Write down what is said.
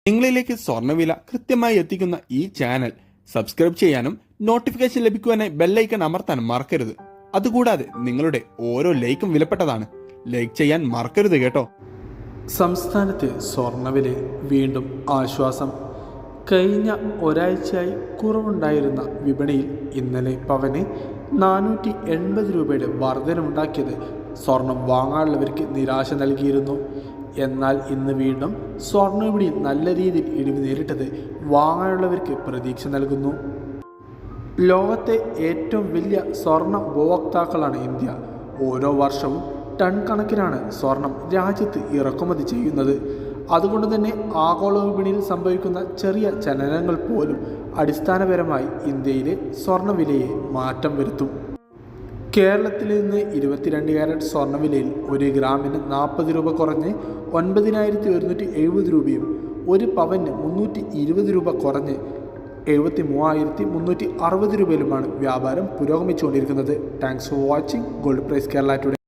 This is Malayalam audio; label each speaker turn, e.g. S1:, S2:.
S1: നിങ്ങളിലേക്ക് സ്വർണ്ണവില കൃത്യമായി എത്തിക്കുന്ന ഈ ചാനൽ സബ്സ്ക്രൈബ് ചെയ്യാനും നോട്ടിഫിക്കേഷൻ ലഭിക്കുവാനായി ബെല്ലൈക്കൺ അമർത്താനും മറക്കരുത്. അതുകൂടാതെ നിങ്ങളുടെ ഓരോ ലൈക്കും വിലപ്പെട്ടതാണ്. ലൈക്ക് ചെയ്യാൻ മറക്കരുത് കേട്ടോ.
S2: സംസ്ഥാനത്തെ സ്വർണ്ണവിലയിൽ വീണ്ടും ആശ്വാസം. കഴിഞ്ഞ ഒരാഴ്ചയായി കുറവുണ്ടായിരുന്ന വിപണിയിൽ ഇന്നലെ പവന് 480 രൂപയുടെ വർധനമുണ്ടാക്കിയത് സ്വർണം വാങ്ങാനുള്ളവർക്ക് നിരാശ നൽകിയിരുന്നു. എന്നാൽ ഇന്ന് വീണ്ടും സ്വർണ്ണവിപണിയിൽ നല്ല രീതിയിൽ ഇടിവ് നേരിട്ടത് വാങ്ങാനുള്ളവർക്ക് പ്രതീക്ഷ നൽകുന്നു. ലോകത്തെ ഏറ്റവും വലിയ സ്വർണ്ണ ഉപഭോക്താക്കളാണ് ഇന്ത്യ. ഓരോ വർഷവും ടൺ കണക്കിനാണ് സ്വർണം രാജ്യത്ത് ഇറക്കുമതി ചെയ്യുന്നത്. അതുകൊണ്ട് തന്നെ ആഗോള വിപണിയിൽ സംഭവിക്കുന്ന ചെറിയ ചലനങ്ങൾ പോലും അടിസ്ഥാനപരമായി ഇന്ത്യയിലെ സ്വർണ്ണവിലയെ മാറ്റം വരുത്തും. കേരളത്തിൽ നിന്ന് 22 കാരറ്റ് സ്വർണ്ണവിലയിൽ 1 ഗ്രാമിന് 40 രൂപ കുറഞ്ഞ് 9170 രൂപയും 1 പവന് 320 രൂപ കുറഞ്ഞ് 73,360 രൂപയിലുമാണ് വ്യാപാരം പുരോഗമിച്ചുകൊണ്ടിരിക്കുന്നത്. Thanks for watching gold price Kerala today.